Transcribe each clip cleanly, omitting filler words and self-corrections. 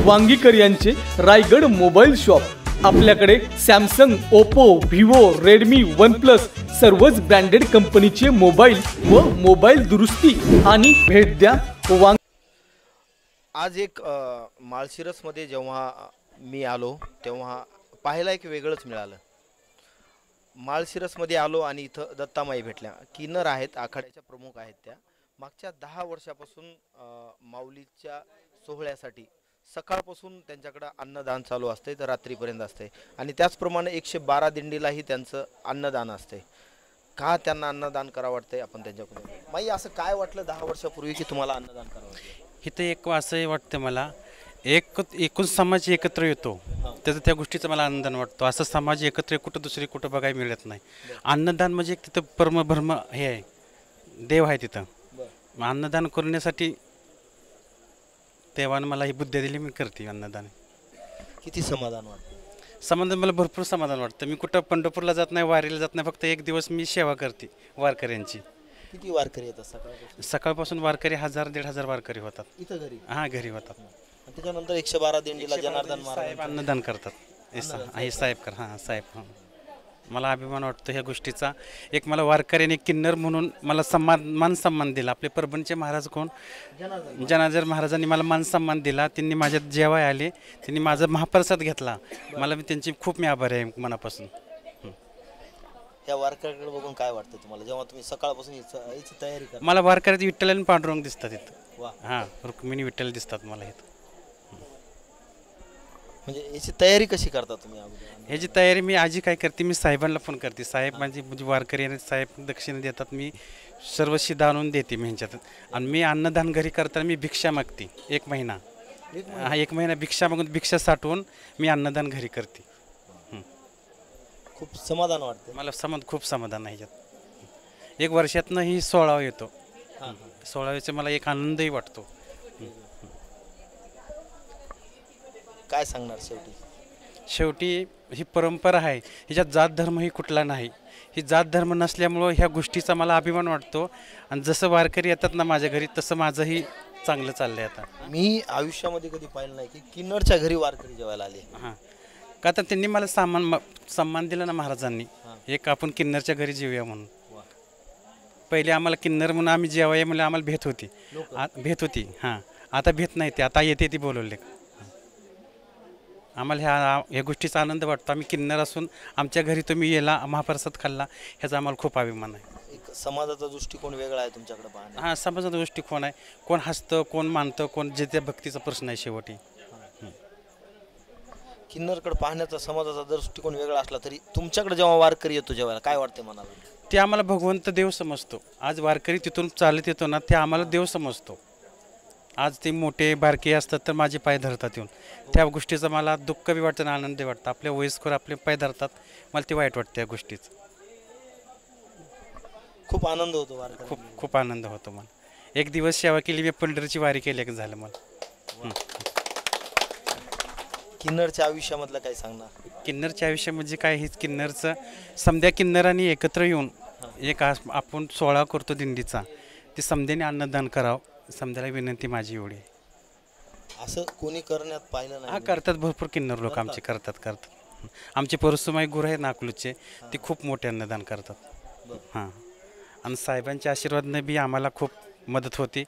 वांगीकर यांचे Raigad mobile shop. आपल्याकडे Samsung, Oppo, Vivo, Redmi, OnePlus सर्वच ब्रँडेड कंपनीचे मोबाईल व मोबाईल दुरुस्ती आणि भेट द्या वांग। आज एक माळशिरसमध्ये जेव्हा मी आलो तेव्हा पाहायला एक वेगळंच मिळालं। माळशिरसमध्ये आलो आणि इथं दत्तामाई भेटल्या। किन्नर आहेत, आखाड्याच्या प्रमुख आहेत त्या। मागच्या 10 वर्षापासून माऊलीच्या सोहळ्यासाठी सकाळपासून त्यांच्याकडे अन्नदान चालू असते तर रात्रीपर्यंत असते आणि त्याचप्रमाणे 112 दिंडीलाही त्यांचं अन्नदान असते। का त्यांना अन्नदान करावं वाटतंय आपण त्यांच्याकडून माई असं काय वाटलं 10 वर्षापूर्वी की तुम्हाला अन्नदान करावं वाटतं? इथं एक असंही वाटतं मला एकूण समाज एकत्र येतो त्याचा त्या गोष्टीचा मला आनंद वाटतो। असं समाज एकत्र कुठं दुसरी कुठं बघायला मिळत नाही। अन्नदान म्हणजे एक तिथं परमभ्रम हे आहे, देव आहे तिथं। अन्नदान करण्यासाठी देवानं मला ही बुद्धी दिली, मी करते अन्नदान। किती समाधान वाटतं? समाधान मला भरपूर समाधान वाटतं। मी कुठं पंढरपूरला जात नाही, वारीला जात नाही, फक्त एक दिवस मी सेवा करते वारकऱ्यांची। किती वारकरी येतात सकाळपासून? सकाळपासून वारकरी 1000-1500 वारकरी होतात इथं घरी? हां, घरी होतात। त्याच्यानंतर 112 दिंडीला जनार्दन साहेब अन्नदान करतात। हे साहेब कर हां साहेब हां, मला अभिमान वाटतो ह्या गोष्टीचा। एक मला वारकऱ्याने किन्नर म्हणून मला मान सन्मान दिला। आपले परभणीचे महाराज कोण जनार्दन महाराजांनी मला मान सन्मान दिला। त्यांनी माझ्यात जेवाय आले, त्यांनी माझा महाप्रसाद घेतला। मला त्यांची खूप मी आभारी आहे मनापासून। या वारकऱ्याकडे बघून काय वाटतं तुम्हाला जेव्हा तुम्ही सकाळपासून याची तयारी करता? मला वारकऱ्यात विठ्ठल आणि पांडुरंग दिसतात इथं। हां, रुक्मिणी विठ्ठल दिसतात मला इथं। म्हणजे याची तयारी कशी करता तुम्ही अगोदर? ह्याची तयारी मी आजी काय करते, मी साहेबांना फोन करते। साहेब म्हणजे वारकरी आणि साहेब दक्षिणा देतात, मी सर्व शिदा आणून देते मी ह्यांच्यात। आणि मी अन्नदान घरी करताना मी भिक्षा मागते 1 महिना। हा 1 महिना भिक्षा मागून भिक्षा साठवून मी अन्नदान घरी करते। खूप समाधान वाटतं मला खूप समाधान आहे ह्याच्यात। 1 वर्षातनं ही 16 येतो। 16वेचा मला एक आनंदही वाटतो। काय सांगणार शेवटी ही परंपरा आहे, ह्याच्यात जात धर्म ही कुठला नाही। ही जात धर्म नसल्यामुळं ह्या गोष्टीचा मला अभिमान वाटतो। आणि जसं वारकरी येतात ना माझ्या घरी तसं माझंही चांगलं चाललंय आता। मी आयुष्यामध्ये कधी पाहिलं नाही की किन्नरच्या घरी वारकरी जेवायला आले। हां, का तर त्यांनी मला सन्मान दिला ना महाराजांनी, एक आपण किन्नरच्या घरी जेवूया म्हणून। पहिले आम्हाला किन्नर म्हणून आम्ही जेवाया म्हणजे आम्हाला भेट होती हां, आता भेट नाही, ते आता येते ती बोलवले। आम्हाला ह्या गोष्टीचा आनंद वाटतो। आम्ही किन्नर असून आमच्या घरी तुम्ही येला महाप्रसाद खाल्ला, ह्याचा आम्हाला खूप अभिमान आहे। एक समाजाचा दृष्टिकोन वेगळा आहे तुमच्याकडे पाहण्याचा। हां, समाजाचा दृष्टिकोन आहे। कोण हसतं, कोण मानतं, कोण जे त्या भक्तीचा प्रश्न आहे शेवटी। किन्नरकडे पाहण्याचा समाजाचा दृष्टिकोन वेगळा असला तरी तुमच्याकडे जेव्हा वारकरी येतो जेवायला काय वाटते मनाला? ते आम्हाला भगवंत देव समजतो। आज वारकरी तिथून चालत येतो ना, ते आम्हाला देव समजतो। आज ते मोठे बारके असतात तर माझे पाय धरतात येऊन, त्या गोष्टीचा मला दुःख बी वाटतं आणि आनंद वाटतं। आपल्या वयस्कर आपले पाय धरतात, मला ते वाईट वाटतं त्या गोष्टीचं। खूप आनंद होतो खूप आनंद होतो मला। एक दिवस सेवा केली, मी पंढरीची वारी केली झालं मला। किन्नरच्या आयुष्यामधलं काय सांगणार? किन्नरच्या आयुष्य म्हणजे काय, हेच किन्नरचं समध्या किन्नरांनी एकत्र येऊन एक आपण 16 करतो दिंडीचा, ते समध्याने अन्नदान करावं, समध्याला विनंती माझी एवढी। असं कोणी करण्यात पाहिलं नाही? हां, करतात, भरपूर किन्नर लोक आमचे करतात। आमचे परसुमाई गुरु आहेत नाकलूचे, ते खूप मोठे अन्नदान करतात। हां, आणि साहेबांच्या आशीर्वादाने बी आम्हाला खूप मदत होती।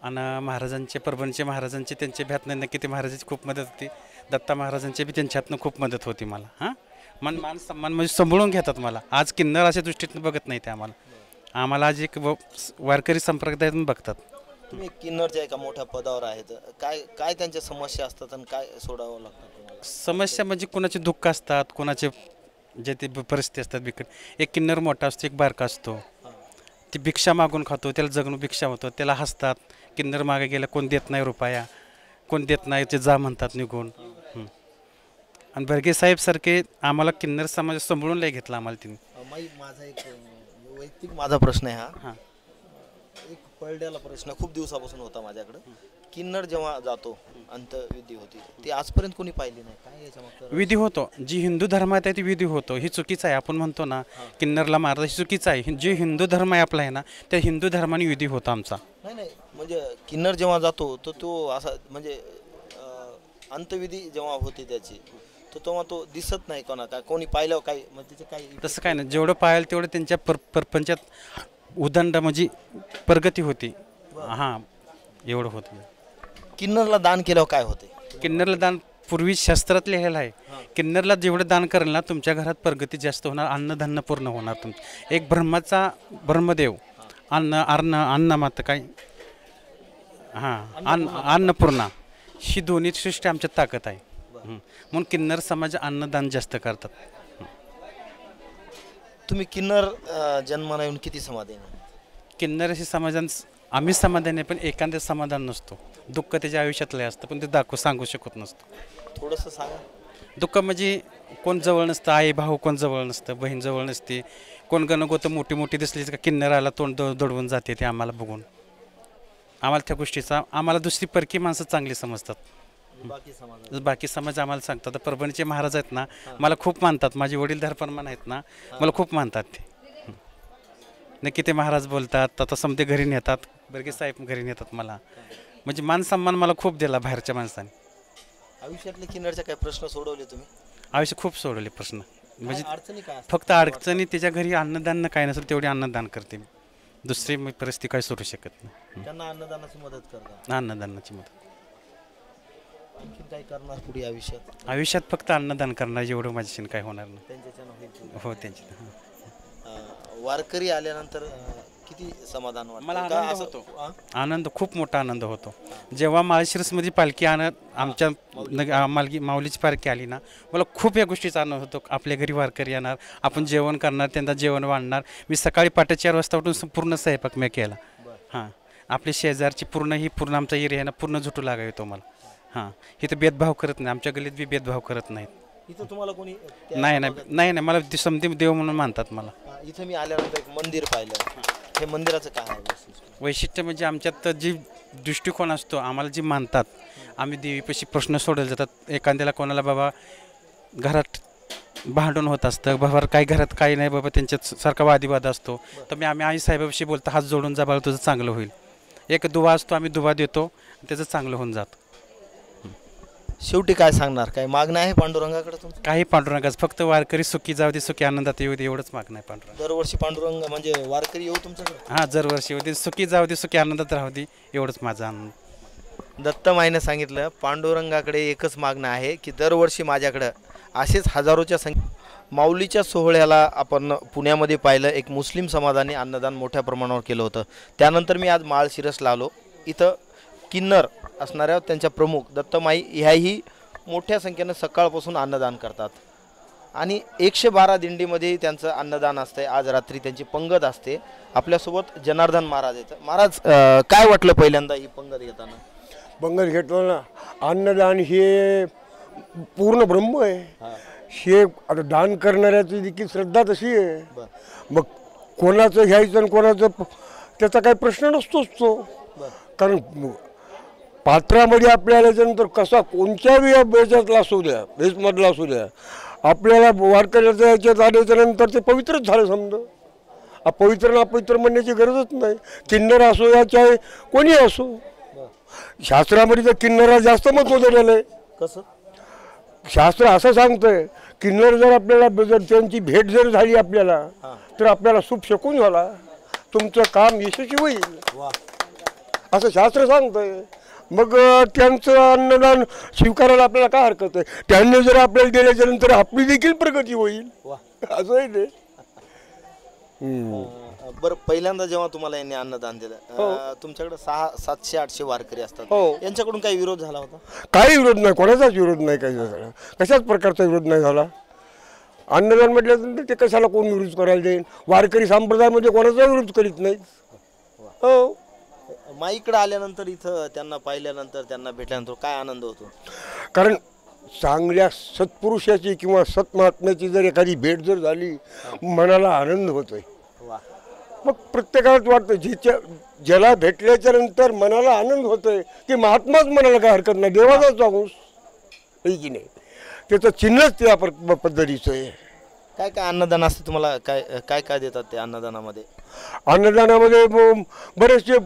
आणि महाराजांचे परभणीचे महाराजांचे त्यांच्या भ्यातनं नक्की ते महाराजांची खूप मदत होती। दत्ता महाराजांचे बी त्यांच्यातनं खूप मदत होती मला। हां, मान सन्मान म्हणजे सांभाळून घेतात मला। आज किन्नर अशा दृष्टीतून बघत नाही ते आम्हाला आज एक वारकरी संप्रदायातून बघतात। तुम्ही किन्नरच्या एका मोठ्या पदावर आहेत, काय त्यांच्या समस्या असतात आणि काय सोडावं लागतं? समस्या म्हणजे कोणाचे दुःख असतात, कोणाचे जे ते परिस्थिती असतात बिकट। एक किन्नर मोठा असतो, एक बारका असतो, ती भिक्षा मागून खातो, त्याला जगणं भिक्षा होतं, त्याला हसतात। किन्नर मागे गेला कोण देत नाही रुपया, कोण देत नाही, ते जा म्हणतात निघून। आणि बर्गे साहेब सारखे आम्हाला किन्नर समाज सांभाळून लय घेतला आम्हाला त्यांनी। माझा एक वैयक्तिक प्रश्न आहे हा, एक पडलेला प्रश्न खूप दिवसापासून होता माझ्याकडे। किन्नर जेव्हा जातो अंत्यविधी होती, ती आजपर्यंत कोणी पाहिली नाही, काय याच्यामध्ये? विधी होतो, जी हिंदू धर्मात आहे ती विधी होतो। ही चुकीचं आहे, आपण म्हणतो ना किन्नरला मारता, ही चुकीचं आहे। जे हिंदू धर्म आहे आपला आहे ना, त्या हिंदू धर्माने विधी होतो आमचा। नाही, म्हणजे किन्नर जेव्हा जातो तर तो असा म्हणजे अंतविधी जेव्हा होते त्याची तेव्हा तो दिसत नाही कोणा काय कोणी पाहिलं काय मग त्याचे काही तसं काय नाही, जेवढं पाहिलं तेवढं त्यांच्या प्रपंचात उदंड म्हणजे प्रगती होती. हां, एवढं होतं. किन्नरला दान केल्यावर काय होते? किन्नरला दान पूर्वी शास्त्रात लिहिलेलं आहे, किन्नरला जेवढं दान करेल ना तुमच्या घरात प्रगती जास्त होणार, अन्नधान्य पूर्ण होणार. तुमचं एक ब्रह्मदेव अन्नमाता काय अन्नपूर्णा ही दोन्ही सृष्टी आमच्यात ताकद आहे. म्हणून किन्नर समाज अन्नदान जास्त करतात. तुम्ही किन्नर जन्माला येऊन किती समाधान? किन्नर अशी समाधान आम्ही समाधान आहे, पण एखाद्या समाधान नसतो. दुःख त्याच्या आयुष्यातलं असतं, पण ते सांगू शकत नसतो. थोडंसं सांगा. दुःख म्हणजे कोण जवळ नसतं, आई भाऊ कोण जवळ नसतं, बहीण जवळ नसते, कोण गणगोत मोठी मोठी दिसली का किन्नराला तोंड दडवून जाते. ते आम्हाला बघून आम्हाला त्या गोष्टीचा आम्हाला दुसरी परकी माणसं चांगली समजतात. बाकी समाज आम्हाला सांगतात. परभणीचे महाराज आहेत ना, मला खूप मानतात. माझे वडीलधार परमान आहेत ना, मला खूप मानतात. ते नक्की ते महाराज बोलतात. आता समते घरी नेतात, बर्गे साहेब घरी नेतात मला. म्हणजे मान सन्मान मला खूप दिला बाहेरच्या माणसाने. आयुष्यातले किन्नरचे काही प्रश्न सोडवले तुम्ही? आयुष्य खूप सोडवले प्रश्न. म्हणजे अडचणी काय? फक्त अडचणी त्याच्या घरी अन्नदान काय नसेल तेवढे अन्नदान करते मी. दुसरी परिस्थिती काय सोडू शकत नाही. त्यांना अन्नदानाची मदत करता? अन्नदानाची मदत. आणखी काय करणार पुढे आयुष्यात? आयुष्यात फक्त अन्नदान करणार, एवढं माझ्याशी काय होणार नाही. त्यांच्याच्यानं हो, त्यांची. वारकरी आल्यानंतर किती समाधान वाटतं? मला आनंद होतो. आनंद खूप मोठा आनंद होतो. जेव्हा माळशिरसमध्ये पालखी आमच्या माऊलीची पालखी आली ना, मला खूप या गोष्टीचा आनंद होतो. आपल्या घरी वारकरी येणार, आपण जेवण करणार, त्यांना जेवण वाढणार. मी सकाळी 4:00 वाजता उठून पूर्ण स्वयंपाक मी केला. हां, आपली शेजारची पूर्ण आमचा एरिया ना पूर्ण झुटू लागाय येतो मला. हां, इथं भेदभाव करत नाही, आमच्या गल्लीत बी भेदभाव करत नाहीत. इथं तुम्हाला कोणी? नाही, मला समधी देव म्हणून मानतात मला. इथं मी आल्यानंतर एक मंदिर पाहिलं. हे मंदिराचं काय आहे वैशिष्ट्य? म्हणजे आमच्यात जी दृष्टिकोन असतो, आम्हाला जी मानतात, आम्ही देवीपाशी प्रश्न सोडले जातात. एखाद्याला कोणाला बाबा घरात भांडण होत असतं, बाबा काही घरात काही नाही बाबा, त्यांच्यात सारखा वादिवाद असतो, तर आम्ही आई साहेबाशी बोलतो, हात जोडून जा बाळा, तुझं चांगलं होईल. एक दुवा असतो, आम्ही दुवा देतो, त्याचं चांगलं होऊन जातं. शेवटी काय सांगणार? काय मागणं आहे पांडुरंगाकडे तुमचं? काही पांडुरंगाच, फक्त वारकरी सुखी जाऊ दे, सुखी आनंदात येऊ दे, एवढंच मागणं आहे पांडुरंग. दरवर्षी पांडुरंग म्हणजे वारकरी येऊ तुमच्याकडे? हां, दरवर्षी येऊ दे, सुखी जाऊ दे, सुखी आनंदात राहू दे, एवढंच माझा आनंद. दत्तमाईने सांगितलं पांडुरंगाकडे एकच मागणं आहे की दरवर्षी माझ्याकडं असेच हजारोच्या माऊलीच्या सोहळ्याला आपण पुण्यामध्ये पाहिलं. एक मुस्लिम समाजाने अन्नदान मोठ्या प्रमाणावर केलं होतं. त्यानंतर मी आज माळशिरसला आलो. इथं किन्नर असणाऱ्या त्यांच्या प्रमुख दत्तमाई ह्याही मोठ्या संख्येनं सकाळपासून अन्नदान करतात आणि 112 दिंडीमध्ये त्यांचं अन्नदान असतंय. आज रात्री त्यांची पंगत असते. आपल्यासोबत जनार्दन महाराज आहेत. महाराज, काय वाटलं पहिल्यांदा ही पंगत घेताना? पंगत घेताना अन्नदान हे पूर्ण ब्रह्म आहे. हे आता दान करणाऱ्याची देखील श्रद्धा तशी आहे. मग कोणाचं घ्यायचं आणि कोणाचं त्याचा काही प्रश्न नसतोच तो. कारण पात्रामध्ये आपल्याला त्याच्यानंतर कसा कोणत्याही याच्यातला असू द्या, बेसमधला असू द्या, आपल्याला वारकऱ्याच्या याच्यात आल्याच्यानंतर ते पवित्रच झालं समजा. पवित्र ना अपवित्र म्हणण्याची गरजच नाही. किन्नर असो या चाहे कोणी असो, शास्त्रामध्ये तर किन्नराला जास्त महत्त्व दिलेलं आहे. कसं? शास्त्र असं सांगतंय, किन्नर जर आपल्याला जर त्यांची भेट जर झाली आपल्याला, तर आपल्याला शुभ शकून झाला, तुमचं काम यशस्वी होईल, असं शास्त्र सांगतंय. मग त्यांचं अन्नदान स्वीकारायला आपल्याला काय हरकत आहे? त्यांनी जर आपल्याला दिल्याच्या नंतर आपली देखील प्रगती होईल, असं आहे ते. बरं, पहिल्यांदा जेव्हा तुम्हाला यांनी अन्नदान दिलं, तुमच्याकडे 700-800 वारकरी असतात, यांच्याकडून काही विरोध झाला होता? काही विरोध नाही, कोणाचाच विरोध नाही, काही झाला, कशाच प्रकारचा विरोध नाही झाला. अन्नदान म्हटल्यानंतर ते कशाला कोण विरोध करायला देईन? वारकरी संप्रदायामध्ये कोणाचा विरोध करीत नाही. हो, माईकडे आल्यानंतर इथं त्यांना पाहिल्यानंतर त्यांना भेटल्यानंतर काय आनंद होतो? कारण चांगल्या सत्पुरुषाची किंवा सत्महात्म्याची जर एखादी भेट जर झाली, मनाला आनंद होतोय. मग प्रत्येकाला वाटतं ज्याला भेटल्याच्या नंतर मनाला आनंद होतोय की महात्माच म्हणायला काय हरकत नाही, देवाचाच माणूस आहे की नाही. त्याचं चिन्हच त्या पद्धतीचं आहे. काय काय अन्नदान असतं तुम्हाला? काय काय काय देतात ते अन्नदानामध्ये? अन्नदानामध्ये बरेचसे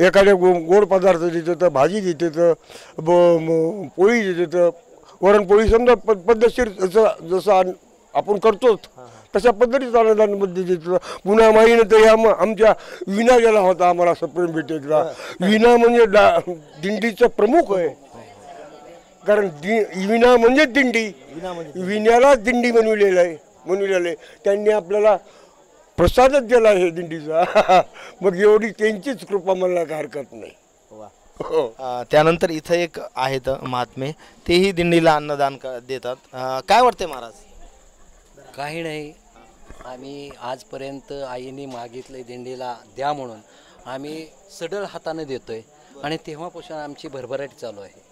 एखाद्या गोड पदार्थ देते तर भाजी देते तर पोळी देते तर वरणपोळी समजा पद्धतशीर जसं आपण करतोच तशा पद्धतीच अन्नदानमध्ये देतो. पुन्हा माईनं तर आमच्या विना गेला होता आम्हाला सप्रेम भेटेकला. विना म्हणजे दिंडीचं प्रमुख आहे, कारण विना म्हणजे दिंडी, विण्यालाच दिंडी बनविलेलं आहे. त्यांनी आपल्याला प्रसादच दिला आहे दिंडीचा. मग एवढी त्यांचीच कृपा मला काय हरकत नाही. त्यानंतर इथं एक आहेत महात्मे, तेही दिंडीला अन्नदान देतात. काय वाटते महाराज? काही नाही, आम्ही आजपर्यंत आईने मागितलं दिंडीला द्या म्हणून, आम्ही सडळ हाताने देतोय आणि तेव्हापासून आमची भरभराट चालू आहे.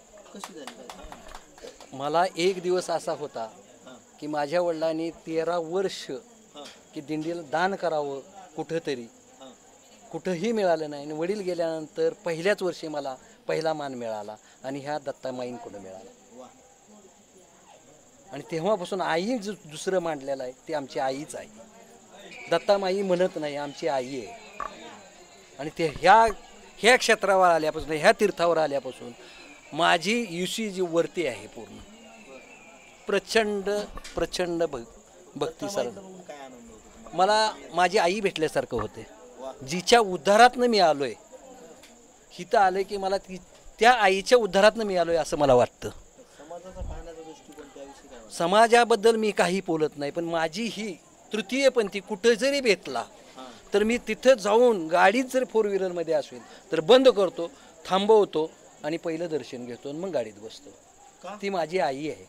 मला एक दिवस असा होता की माझ्या वडिलांनी 13 वर्ष की दिंडीला दान करावं कुठंतरी, कुठंही मिळालं नाही. आणि वडील गेल्यानंतर पहिल्याच वर्षी मला पहिला मान मिळाला आणि ह्या दत्तामाईंकडून मिळाला. आणि तेव्हापासून आई दुसरं मांडलेलं आहे ते आमची आईच आहे. दत्तामाई म्हणत नाही, आमची आई आहे. आणि ते ह्या क्षेत्रावर आल्यापासून, ह्या तीर्थावर आल्यापासून माझी युसी जी वरती आहे पूर्ण प्रचंड प्रचंड भक्ती सर. मला माझी आई भेटल्यासारखं होते, जिच्या उद्धारातनं मी आलोय. हिथं आलं की मला त्या आईच्या उद्धारातनं मी आलोय असं मला वाटतं. समाजाबद्दल मी काही बोलत नाही, पण माझी ही तृतीयपंथी कुठं जरी भेटला तर मी तिथं जाऊन गाडीत जर 4 व्हीलरमध्ये असेल तर बंद करतो, थांबवतो आणि पहिलं दर्शन घेतो आणि मग गाडीत बसतो. ती माझी आई आहे.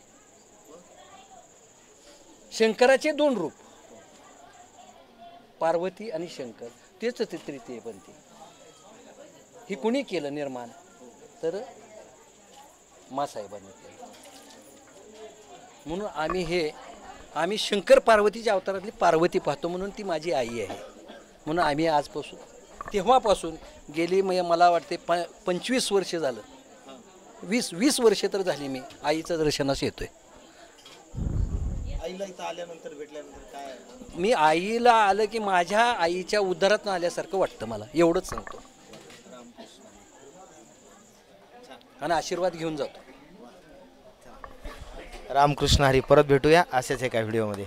शंकराचे 2 रूप, पार्वती आणि शंकर, तेच ते तृतीयपंथी. ही कुणी केलं निर्माण? तर मासाहेबांनी केलं. म्हणून आम्ही शंकर पार्वतीच्या अवतारातली पार्वती पाहतो, म्हणून ती माझी आई आहे. म्हणून आम्ही आजपासून तेव्हापासून गेली मला वाटते 25 वर्ष झालं, 20 वर्षे तर झाली मी आईचं दर्शनास येतोय. आईला इथं आल्यानंतर भेटल्यानंतर काय? मी आईला आलं की माझ्या आईच्या उद्धारातून आल्यासारखं वाटतं मला, एवढंच सांगतो. आणि आशीर्वाद घेऊन जातो. रामकृष्ण हरी. परत भेटूया अशाच एका व्हिडिओमध्ये.